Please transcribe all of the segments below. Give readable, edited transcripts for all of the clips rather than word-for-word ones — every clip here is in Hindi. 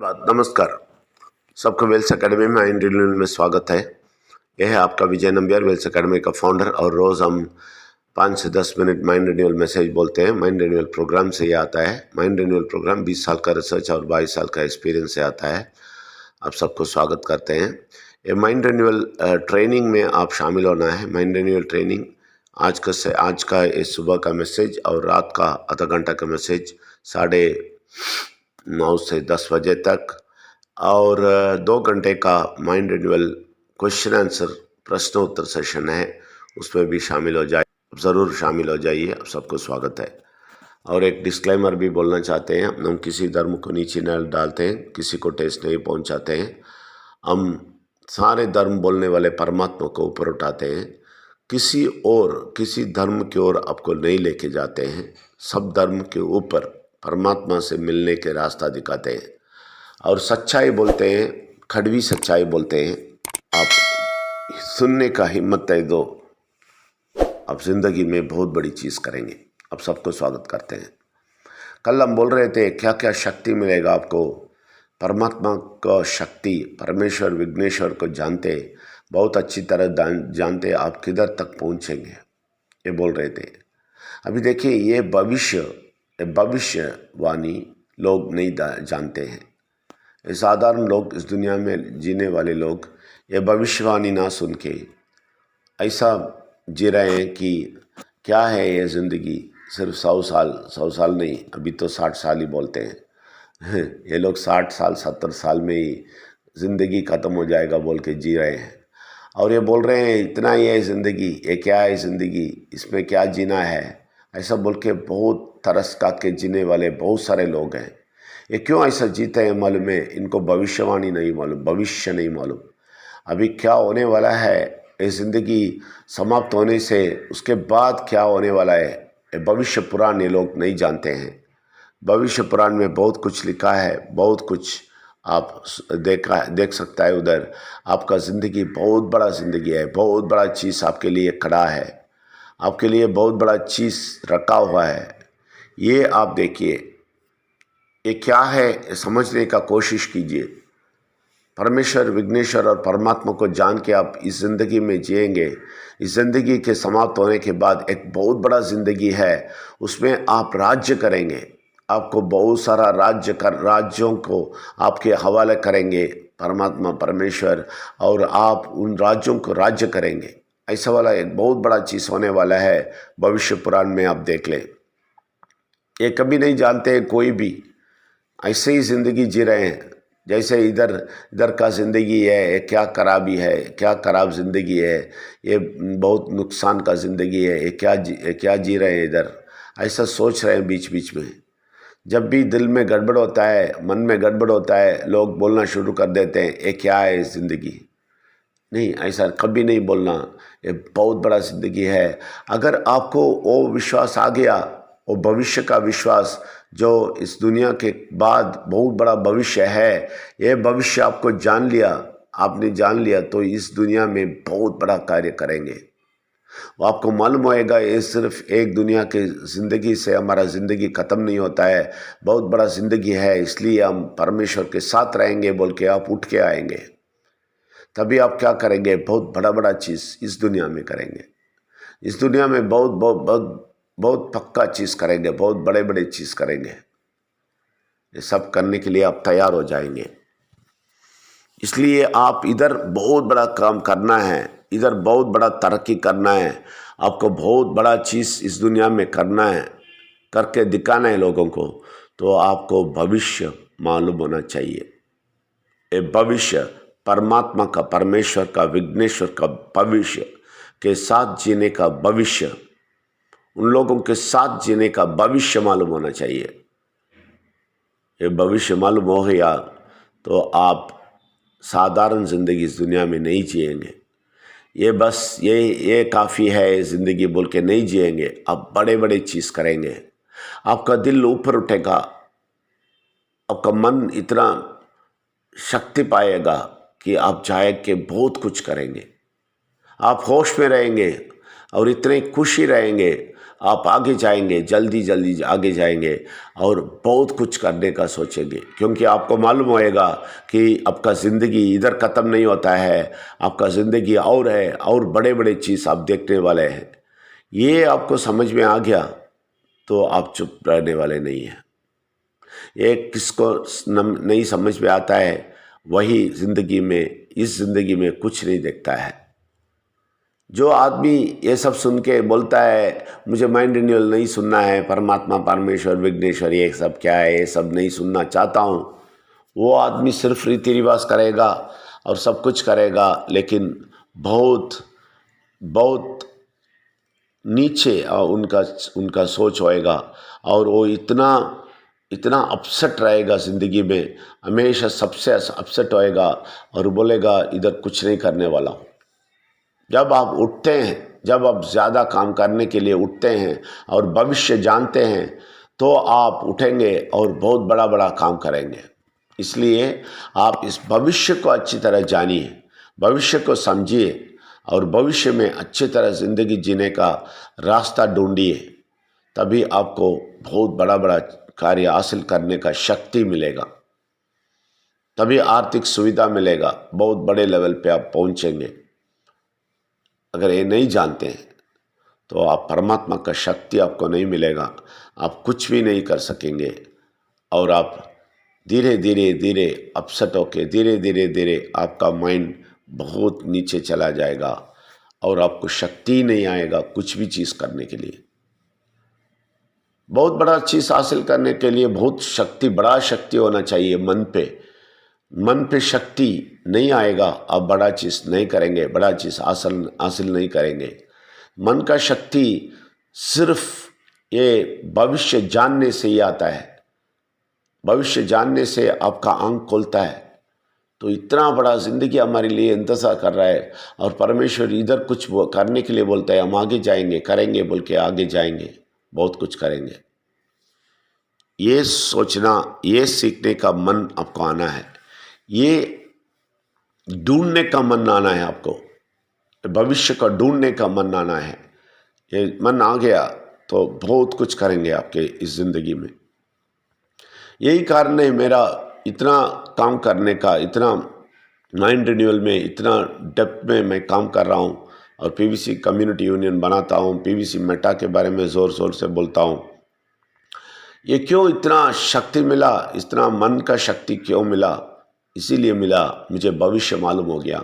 नमस्कार। सबको वेल्स एकेडमी में माइंड रिन्यूअल में स्वागत है। यह है आपका विजय नंबियार, वेल्स एकेडमी का फाउंडर, और रोज़ हम 5 से 10 मिनट माइंड रिन्यूअल मैसेज बोलते हैं। माइंड रिन्यूअल प्रोग्राम से ये आता है। माइंड रिन्यूअल प्रोग्राम 20 साल का रिसर्च और 22 साल का एक्सपीरियंस से आता है। आप सबको स्वागत करते हैं। ये माइंड रिन्यूअल ट्रेनिंग में आप शामिल होना है। माइंड रिन्यूअल ट्रेनिंग आज का इस सुबह का मैसेज और रात का आधा घंटा का मैसेज 9:30 से 10 बजे तक, और 2 घंटे का माइंड रिन्यूअल क्वेश्चन आंसर प्रश्न उत्तर सेशन है। उसमें भी शामिल हो जाए, ज़रूर शामिल हो जाइए। आप सबको स्वागत है। और एक डिस्क्लेमर भी बोलना चाहते हैं, हम किसी धर्म को नीचे न डालते हैं, किसी को ठेस नहीं पहुंचाते हैं। हम सारे धर्म बोलने वाले परमात्मा को ऊपर उठाते हैं, किसी धर्म की ओर आपको नहीं लेके जाते हैं। सब धर्म के ऊपर परमात्मा से मिलने के रास्ता दिखाते हैं और सच्चाई बोलते हैं, कड़वी सच्चाई बोलते हैं। आप सुनने का हिम्मत दो, आप जिंदगी में बहुत बड़ी चीज़ करेंगे। आप सबको स्वागत करते हैं। कल हम बोल रहे थे क्या क्या शक्ति मिलेगा आपको। परमात्मा का शक्ति, परमेश्वर विघ्नेश्वर को जानते, बहुत अच्छी तरह जानते आप किधर तक पहुँचेंगे, ये बोल रहे थे। अभी देखिए, ये भविष्यवाणी लोग नहीं जानते हैं। साधारण लोग, इस दुनिया में जीने वाले लोग, ये भविष्यवाणी ना सुन के ऐसा जी रहे हैं कि क्या है ये ज़िंदगी, सिर्फ 100 साल नहीं, अभी तो 60 साल ही बोलते हैं। ये लोग 60 साल 70 साल में ही ज़िंदगी ख़त्म हो जाएगा बोल के जी रहे हैं। और ये बोल रहे हैं इतना ही है ज़िंदगी, ये क्या है ज़िंदगी, इसमें क्या जीना है, ऐसा बोल के बहुत तरस खा के जीने वाले बहुत सारे लोग हैं। ये क्यों ऐसा जीते हैं मालूम है? इनको भविष्यवाणी नहीं मालूम, भविष्य नहीं मालूम। अभी क्या होने वाला है, ये ज़िंदगी समाप्त होने से उसके बाद क्या होने वाला है, ये भविष्य पुराण ये लोग नहीं जानते हैं। भविष्य पुराण में बहुत कुछ लिखा है, बहुत कुछ आप देख सकता है उधर। आपका ज़िंदगी बहुत बड़ा ज़िंदगी है, बहुत बड़ा चीज़ आपके लिए खड़ा है, आपके लिए बहुत बड़ा चीज़ रखा हुआ है। ये आप देखिए, ये क्या है समझने का कोशिश कीजिए। परमेश्वर विघ्नेश्वर और परमात्मा को जान के आप इस ज़िंदगी में जिएंगे। इस ज़िंदगी के समाप्त होने के बाद एक बहुत बड़ा ज़िंदगी है, उसमें आप राज्य करेंगे। आपको बहुत सारा राज्यों को आपके हवाले करेंगे परमात्मा परमेश्वर, और आप उन राज्यों को राज्य करेंगे। ऐसा वाला एक बहुत बड़ा चीज़ होने वाला है। भविष्य पुराण में आप देख लें, ये कभी नहीं जानते हैं कोई भी, ऐसे ही ज़िंदगी जी रहे हैं जैसे इधर का ज़िंदगी है। ये क्या खराबी है, क्या खराब ज़िंदगी है, ये बहुत नुकसान का ज़िंदगी है, ये क्या जी रहे हैं इधर, ऐसा सोच रहे हैं बीच बीच में। जब भी दिल में गड़बड़ होता है, मन में गड़बड़ होता है, लोग बोलना शुरू कर देते हैं ये क्या है ज़िंदगी। नहीं, ऐसा कभी नहीं बोलना, ये बहुत बड़ा ज़िंदगी है। अगर आपको वो विश्वास आ गया, वो भविष्य का विश्वास, जो इस दुनिया के बाद बहुत बड़ा भविष्य है, ये भविष्य आपको आपने जान लिया तो इस दुनिया में बहुत बड़ा कार्य करेंगे। वो आपको मालूम होएगा ये सिर्फ एक दुनिया के ज़िंदगी से हमारा ज़िंदगी ख़त्म नहीं होता है, बहुत बड़ा ज़िंदगी है, इसलिए हम परमेश्वर के साथ रहेंगे बोल के आप उठ के आएंगे। तभी आप क्या करेंगे, बहुत बड़ा बड़ा चीज़ इस दुनिया में करेंगे। इस दुनिया में बहुत बहुत बहुत बहुत पक्का चीज़ करेंगे, बहुत बड़े बड़े चीज़ करेंगे। ये सब करने के लिए आप तैयार हो जाएंगे। इसलिए आप इधर बहुत बड़ा काम करना है, इधर बहुत बड़ा तरक्की करना है, आपको बहुत बड़ा चीज़ इस दुनिया में करना है, करके दिखाना है लोगों को। तो आपको भविष्य मालूम होना चाहिए। ये भविष्य परमात्मा का, परमेश्वर का, विघ्नेश्वर का भविष्य के साथ जीने का भविष्य, उन लोगों के साथ जीने का भविष्य मालूम होना चाहिए। ये भविष्य मालूम हो गया तो आप साधारण ज़िंदगी इस दुनिया में नहीं जिएंगे। ये बस ये काफ़ी है ज़िंदगी बोल के नहीं जिएंगे, आप बड़े बड़े चीज़ करेंगे। आपका दिल ऊपर उठेगा, आपका मन इतना शक्ति पाएगा कि आप चाहे के बहुत कुछ करेंगे। आप होश में रहेंगे और इतने खुशी रहेंगे, आप आगे जाएंगे, जल्दी जल्दी आगे जाएंगे और बहुत कुछ करने का सोचेंगे, क्योंकि आपको मालूम होएगा कि आपका ज़िंदगी इधर ख़त्म नहीं होता है, आपका ज़िंदगी और है, और बड़े बड़े चीज़ आप देखने वाले हैं। ये आपको समझ में आ गया तो आप चुप रहने वाले नहीं हैं। ये किसको नहीं समझ में आता है वही ज़िंदगी में, इस ज़िंदगी में कुछ नहीं देखता है। जो आदमी ये सब सुन के बोलता है मुझे माइंड रिन्यूअल नहीं सुनना है, परमात्मा, परमेश्वर, विघ्नेश्वर, ये सब क्या है, ये सब नहीं सुनना चाहता हूँ, वो आदमी सिर्फ रीति रिवाज करेगा और सब कुछ करेगा, लेकिन बहुत बहुत नीचे उनका सोच होएगा और वो इतना अपसेट रहेगा ज़िंदगी में, हमेशा सबसे अपसेट होएगा और बोलेगा इधर कुछ नहीं करने वाला हूँ। जब आप उठते हैं, जब आप ज़्यादा काम करने के लिए उठते हैं और भविष्य जानते हैं तो आप उठेंगे और बहुत बड़ा बड़ा काम करेंगे। इसलिए आप इस भविष्य को अच्छी तरह जानिए, भविष्य को समझिए और भविष्य में अच्छी तरह ज़िंदगी जीने का रास्ता ढूंढिए, तभी आपको बहुत बड़ा बड़ा कार्य हासिल करने का शक्ति मिलेगा, तभी आर्थिक सुविधा मिलेगा, बहुत बड़े लेवल पे आप पहुंचेंगे। अगर ये नहीं जानते हैं तो आप परमात्मा का शक्ति आपको नहीं मिलेगा, आप कुछ भी नहीं कर सकेंगे और आप धीरे धीरे धीरे अपसेट होके धीरे धीरे आपका माइंड बहुत नीचे चला जाएगा और आपको शक्ति नहीं आएगा कुछ भी चीज़ करने के लिए। बहुत बड़ा चीज़ हासिल करने के लिए बहुत शक्ति, बड़ा शक्ति होना चाहिए मन पे शक्ति नहीं आएगा, आप बड़ा चीज़ नहीं करेंगे, बड़ा चीज़ हासिल नहीं करेंगे। मन का शक्ति सिर्फ ये भविष्य जानने से ही आता है, भविष्य जानने से आपका आंख खुलता है। तो इतना बड़ा ज़िंदगी हमारे लिए इंतज़ार कर रहा है और परमेश्वर इधर कुछ करने के लिए बोलता है, हम आगे जाएंगे, करेंगे बोल के आगे जाएंगे, बहुत कुछ करेंगे। ये सोचना, ये सीखने का मन आपको आना है, ये ढूंढने का मन आना है, आपको भविष्य का ढूंढने का मन आना है। ये मन आ गया तो बहुत कुछ करेंगे आपके इस ज़िंदगी में। यही कारण है मेरा इतना काम करने का, इतना माइंड रिन्यूअल में, इतना डेप्थ में मैं काम कर रहा हूँ और पीवीसी कम्युनिटी यूनियन बनाता हूँ, पीवीसी मेटा के बारे में ज़ोर शोर से बोलता हूँ। ये क्यों इतना शक्ति मिला, इतना मन का शक्ति क्यों मिला? इसीलिए मिला, मुझे भविष्य मालूम हो गया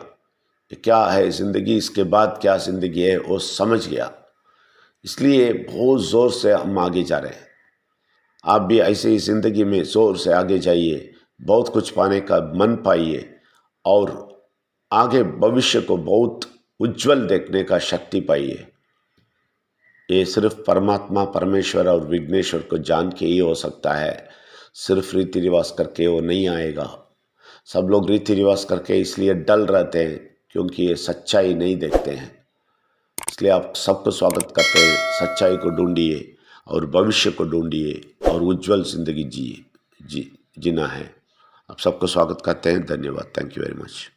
क्या है ज़िंदगी, इसके बाद क्या ज़िंदगी है वो समझ गया। इसलिए बहुत ज़ोर से हम आगे जा रहे हैं। आप भी ऐसे ही ज़िंदगी में ज़ोर से आगे जाइए, बहुत कुछ पाने का मन पाइए और आगे भविष्य को बहुत उज्जवल देखने का शक्ति पाइए। ये सिर्फ परमात्मा, परमेश्वर और विघ्नेश्वर को जान के ही हो सकता है, सिर्फ रीति रिवाज करके वो नहीं आएगा। सब लोग रीति रिवाज करके इसलिए डल रहते हैं क्योंकि ये सच्चाई नहीं देखते हैं। इसलिए आप सबको स्वागत करते हैं, सच्चाई को ढूंढिए और भविष्य को ढूंढिए और उज्जवल जिंदगी जीना है। आप सबको स्वागत करते हैं। धन्यवाद। Thank you very much.